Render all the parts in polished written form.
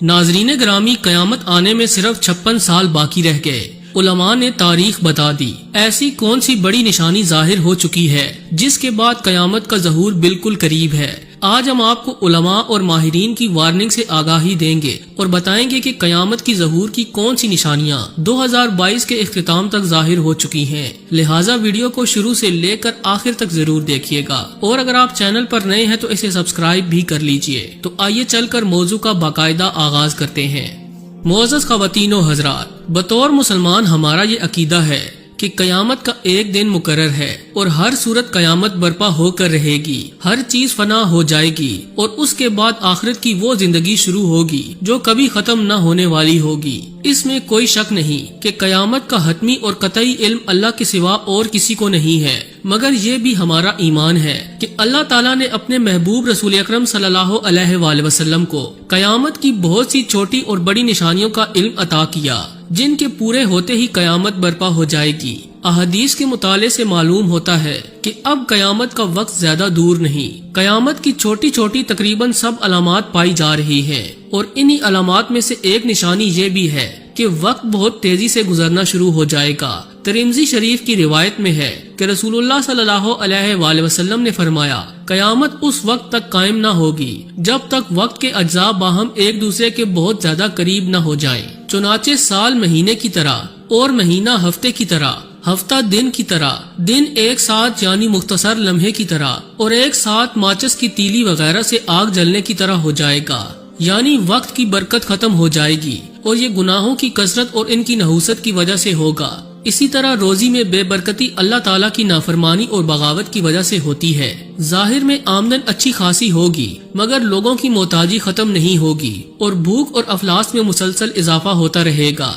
ناظرین گرامی، قیامت آنے میں صرف 56 سال باقی رہ گئے۔ علماء نے تاریخ بتا دی، ایسی کون سی بڑی نشانی ظاہر ہو چکی ہے جس کے بعد قیامت کا ظہور بالکل قریب ہے۔ آج ہم آپ کو علماء اور ماہرین کی وارننگ سے آگاہی دیں گے اور بتائیں گے کہ قیامت کی ظہور کی کون سی نشانیاں 2022 کے اختتام تک ظاہر ہو چکی ہیں۔ لہٰذا ویڈیو کو شروع سے لے کر آخر تک ضرور دیکھیے گا، اور اگر آپ چینل پر نئے ہیں تو اسے سبسکرائب بھی کر لیجئے۔ تو آئیے چل کر موضوع کا باقاعدہ آغاز کرتے ہیں۔ معزز خواتین و حضرات، بطور مسلمان ہمارا یہ عقیدہ ہے کہ قیامت کا ایک دن مقرر ہے اور ہر صورت قیامت برپا ہو کر رہے گی، ہر چیز فنا ہو جائے گی اور اس کے بعد آخرت کی وہ زندگی شروع ہوگی جو کبھی ختم نہ ہونے والی ہوگی۔ اس میں کوئی شک نہیں کہ قیامت کا حتمی اور قطعی علم اللہ کے سوا اور کسی کو نہیں ہے، مگر یہ بھی ہمارا ایمان ہے کہ اللہ تعالیٰ نے اپنے محبوب رسول اکرم صلی اللہ علیہ وآلہ وسلم کو قیامت کی بہت سی چھوٹی اور بڑی نشانیوں کا علم عطا کیا، جن کے پورے ہوتے ہی قیامت برپا ہو جائے گی۔ احادیث کے مطالعے سے معلوم ہوتا ہے کہ اب قیامت کا وقت زیادہ دور نہیں۔ قیامت کی چھوٹی چھوٹی تقریباً سب علامات پائی جا رہی ہیں، اور انہی علامات میں سے ایک نشانی یہ بھی ہے کہ وقت بہت تیزی سے گزرنا شروع ہو جائے گا۔ ترمذی شریف کی روایت میں ہے کہ رسول اللہ صلی اللہ علیہ وآلہ وسلم نے فرمایا، قیامت اس وقت تک قائم نہ ہوگی جب تک وقت کے اجزاء باہم ایک دوسرے کے بہت زیادہ قریب نہ ہو جائیں۔ چنانچہ سال مہینے کی طرح اور مہینہ ہفتے کی طرح، ہفتہ دن کی طرح، دن ایک ساتھ یعنی مختصر لمحے کی طرح، اور ایک ساتھ ماچس کی تیلی وغیرہ سے آگ جلنے کی طرح ہو جائے گا، یعنی وقت کی برکت ختم ہو جائے گی، اور یہ گناہوں کی کثرت اور ان کی نحوست کی وجہ سے ہوگا۔ اسی طرح روزی میں بے برکتی اللہ تعالیٰ کی نافرمانی اور بغاوت کی وجہ سے ہوتی ہے۔ ظاہر میں آمدن اچھی خاصی ہوگی، مگر لوگوں کی محتاجی ختم نہیں ہوگی، اور بھوک اور افلاس میں مسلسل اضافہ ہوتا رہے گا۔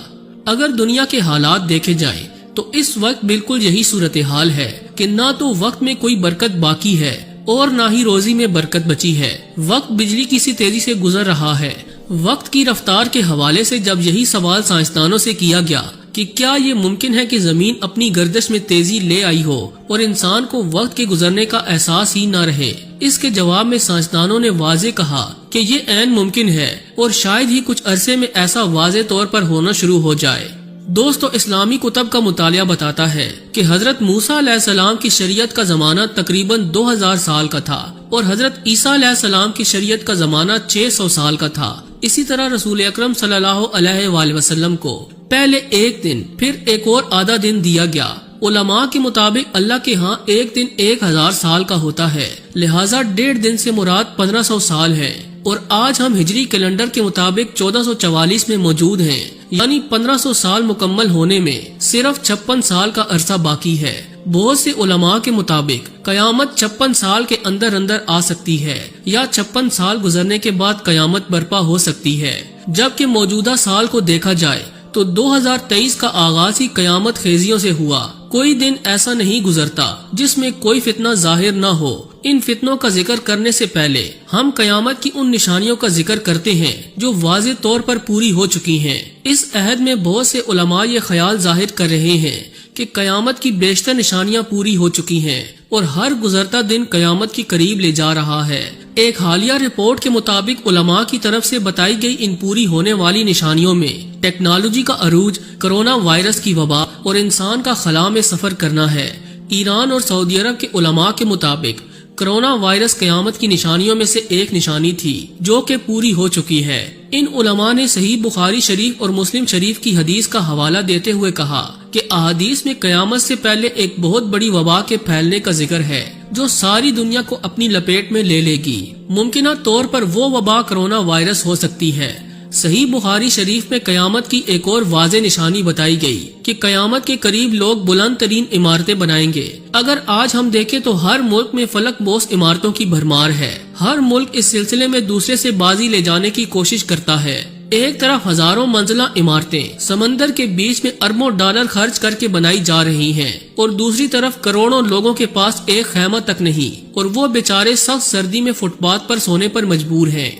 اگر دنیا کے حالات دیکھے جائیں تو اس وقت بالکل یہی صورتحال ہے کہ نہ تو وقت میں کوئی برکت باقی ہے اور نہ ہی روزی میں برکت بچی ہے۔ وقت بجلی کی سی تیزی سے گزر رہا ہے۔ وقت کی رفتار کے حوالے سے جب یہی سوال سائنسدانوں سے کیا گیا کہ کیا یہ ممکن ہے کہ زمین اپنی گردش میں تیزی لے آئی ہو اور انسان کو وقت کے گزرنے کا احساس ہی نہ رہے، اس کے جواب میں سائنسدانوں نے واضح کہا کہ یہ عین ممکن ہے، اور شاید ہی کچھ عرصے میں ایسا واضح طور پر ہونا شروع ہو جائے۔ دوستو، اسلامی کتب کا مطالعہ بتاتا ہے کہ حضرت موسیٰ علیہ السلام کی شریعت کا زمانہ تقریباً 2000 سال کا تھا، اور حضرت عیسیٰ علیہ السلام کی شریعت کا زمانہ 600 سال کا تھا۔ اسی طرح رسول اکرم صلی اللہ علیہ وآلہ وسلم کو پہلے ایک دن، پھر ایک اور آدھا دن دیا گیا۔ علماء کے مطابق اللہ کے ہاں ایک دن 1000 سال کا ہوتا ہے، لہٰذا 1.5 دن سے مراد 1500 سال ہے، اور آج ہم ہجری کیلنڈر کے مطابق 1444 میں موجود ہیں، یعنی 1500 سال مکمل ہونے میں صرف 56 سال کا عرصہ باقی ہے۔ بہت سے علماء کے مطابق قیامت 56 سال کے اندر اندر آ سکتی ہے، یا 56 سال گزرنے کے بعد قیامت برپا ہو سکتی ہے۔ جبکہ موجودہ سال کو دیکھا جائے تو 2023 کا آغاز ہی قیامت خیزیوں سے ہوا۔ کوئی دن ایسا نہیں گزرتا جس میں کوئی فتنہ ظاہر نہ ہو۔ ان فتنوں کا ذکر کرنے سے پہلے ہم قیامت کی ان نشانیوں کا ذکر کرتے ہیں جو واضح طور پر پوری ہو چکی ہیں۔ اس عہد میں بہت سے علماء یہ خیال ظاہر کر رہے ہیں کہ قیامت کی بیشتر نشانیاں پوری ہو چکی ہیں، اور ہر گزرتا دن قیامت کی قریب لے جا رہا ہے۔ ایک حالیہ رپورٹ کے مطابق علماء کی طرف سے بتائی گئی ان پوری ہونے والی نشانیوں میں ٹیکنالوجی کا عروج، کرونا وائرس کی وبا اور انسان کا خلا میں سفر کرنا ہے۔ ایران اور سعودی عرب کے علماء کے مطابق کرونا وائرس قیامت کی نشانیوں میں سے ایک نشانی تھی جو کہ پوری ہو چکی ہے۔ ان علماء نے صحیح بخاری شریف اور مسلم شریف کی حدیث کا حوالہ دیتے ہوئے کہا کہ احادیث میں قیامت سے پہلے ایک بہت بڑی وبا کے پھیلنے کا ذکر ہے جو ساری دنیا کو اپنی لپیٹ میں لے لے گی۔ ممکنہ طور پر وہ وبا کرونا وائرس ہو سکتی ہے۔ صحیح بخاری شریف میں قیامت کی ایک اور واضح نشانی بتائی گئی کہ قیامت کے قریب لوگ بلند ترین عمارتیں بنائیں گے۔ اگر آج ہم دیکھیں تو ہر ملک میں فلک بوس عمارتوں کی بھرمار ہے۔ ہر ملک اس سلسلے میں دوسرے سے بازی لے جانے کی کوشش کرتا ہے۔ ایک طرف ہزاروں منزلہ عمارتیں سمندر کے بیچ میں اربوں ڈالر خرچ کر کے بنائی جا رہی ہیں، اور دوسری طرف کروڑوں لوگوں کے پاس ایک خیمہ تک نہیں، اور وہ بیچارے سخت سردی میں فٹ پاتھ پر سونے پر مجبور ہیں۔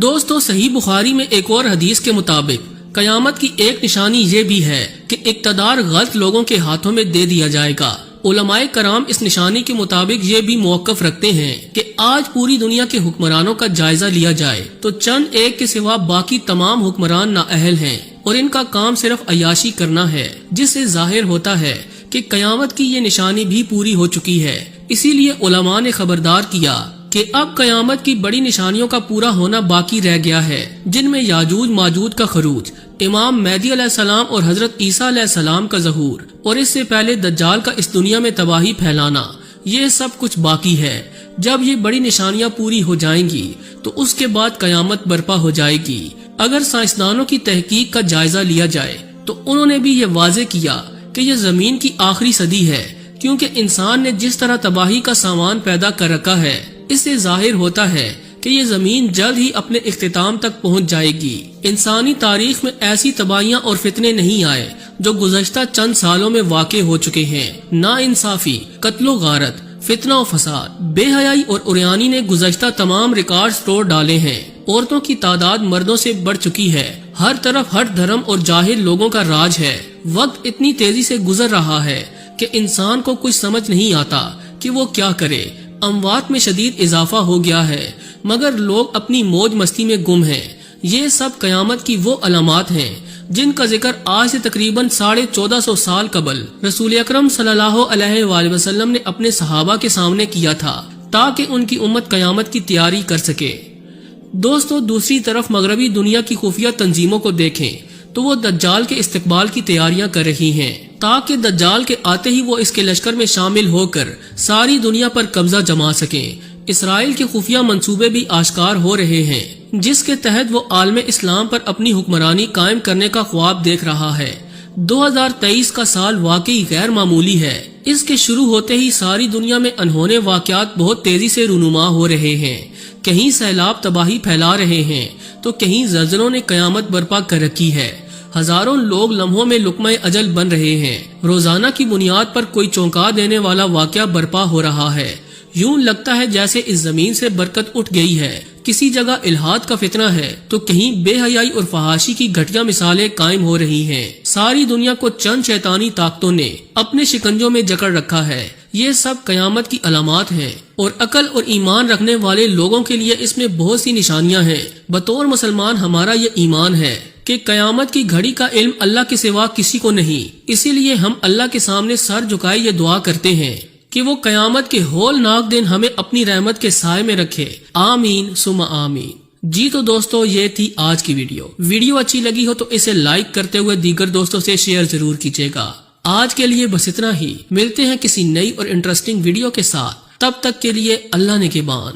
دوستو، صحیح بخاری میں ایک اور حدیث کے مطابق قیامت کی ایک نشانی یہ بھی ہے کہ اقتدار غلط لوگوں کے ہاتھوں میں دے دیا جائے گا، علماء کرام اس نشانی کے مطابق یہ بھی موقف رکھتے ہیں کہ آج پوری دنیا کے حکمرانوں کا جائزہ لیا جائے تو چند ایک کے سوا باقی تمام حکمران نااہل ہیں اور ان کا کام صرف عیاشی کرنا ہے، جس سے ظاہر ہوتا ہے کہ قیامت کی یہ نشانی بھی پوری ہو چکی ہے۔ اسی لیے علماء نے خبردار کیا کہ اب قیامت کی بڑی نشانیوں کا پورا ہونا باقی رہ گیا ہے، جن میں یاجوج ماجوج کا خروج، امام مہدی علیہ السلام اور حضرت عیسیٰ علیہ السلام کا ظہور، اور اس سے پہلے دجال کا اس دنیا میں تباہی پھیلانا، یہ سب کچھ باقی ہے۔ جب یہ بڑی نشانیاں پوری ہو جائیں گی تو اس کے بعد قیامت برپا ہو جائے گی۔ اگر سائنسدانوں کی تحقیق کا جائزہ لیا جائے تو انہوں نے بھی یہ واضح کیا کہ یہ زمین کی آخری صدی ہے، کیونکہ انسان نے جس طرح تباہی کا سامان پیدا کر رکھا ہے، اس سے ظاہر ہوتا ہے کہ یہ زمین جلد ہی اپنے اختتام تک پہنچ جائے گی۔ انسانی تاریخ میں ایسی تباہیاں اور فتنے نہیں آئے جو گزشتہ چند سالوں میں واقع ہو چکے ہیں۔ نا انصافی، قتل و غارت، فتنہ و فساد، بے حیائی اور عریانی نے گزشتہ تمام ریکارڈز توڑ ڈالے ہیں۔ عورتوں کی تعداد مردوں سے بڑھ چکی ہے۔ ہر طرف ہر دھرم اور جاہل لوگوں کا راج ہے۔ وقت اتنی تیزی سے گزر رہا ہے کہ انسان کو کچھ سمجھ نہیں آتا کہ وہ کیا کرے۔ اموات میں شدید اضافہ ہو گیا ہے، مگر لوگ اپنی موج مستی میں گم ہیں۔ یہ سب قیامت کی وہ علامات ہیں جن کا ذکر آج سے تقریباً 1450 سال قبل رسول اکرم صلی اللہ علیہ وآلہ وسلم نے اپنے صحابہ کے سامنے کیا تھا، تاکہ ان کی امت قیامت کی تیاری کر سکے۔ دوستو، دوسری طرف مغربی دنیا کی خفیہ تنظیموں کو دیکھیں تو وہ دجال کے استقبال کی تیاریاں کر رہی ہیں، تاکہ دجال کے آتے ہی وہ اس کے لشکر میں شامل ہو کر ساری دنیا پر قبضہ جما سکیں۔ اسرائیل کے خفیہ منصوبے بھی آشکار ہو رہے ہیں، جس کے تحت وہ عالم اسلام پر اپنی حکمرانی قائم کرنے کا خواب دیکھ رہا ہے۔ 2023 کا سال واقعی غیر معمولی ہے۔ اس کے شروع ہوتے ہی ساری دنیا میں انہونے واقعات بہت تیزی سے رونما ہو رہے ہیں۔ کہیں سیلاب تباہی پھیلا رہے ہیں تو کہیں زلزلوں نے قیامت برپا کر رکھی ہے۔ ہزاروں لوگ لمحوں میں لقمہ اجل بن رہے ہیں۔ روزانہ کی بنیاد پر کوئی چونکا دینے والا واقعہ برپا ہو رہا ہے۔ یوں لگتا ہے جیسے اس زمین سے برکت اٹھ گئی ہے۔ کسی جگہ الحاد کا فتنہ ہے تو کہیں بے حیائی اور فحاشی کی گھٹیا مثالیں قائم ہو رہی ہیں۔ ساری دنیا کو چند شیطانی طاقتوں نے اپنے شکنجوں میں جکڑ رکھا ہے۔ یہ سب قیامت کی علامات ہیں اور عقل اور ایمان رکھنے والے لوگوں کے لیے اس میں بہت سی نشانیاں ہیں۔ بطور مسلمان ہمارا یہ ایمان ہے کہ قیامت کی گھڑی کا علم اللہ کے سوا کسی کو نہیں، اسی لیے ہم اللہ کے سامنے سر جھکائے یہ دعا کرتے ہیں کہ وہ قیامت کے ہولناک دن ہمیں اپنی رحمت کے سائے میں رکھے۔ آمین ثم آمین۔ جی تو دوستو، یہ تھی آج کی ویڈیو اچھی لگی ہو تو اسے لائک کرتے ہوئے دیگر دوستوں سے شیئر ضرور کیجیے گا۔ آج کے لیے بس اتنا ہی، ملتے ہیں کسی نئی اور انٹرسٹنگ ویڈیو کے ساتھ، تب تک کے لیے اللہ نگہبان۔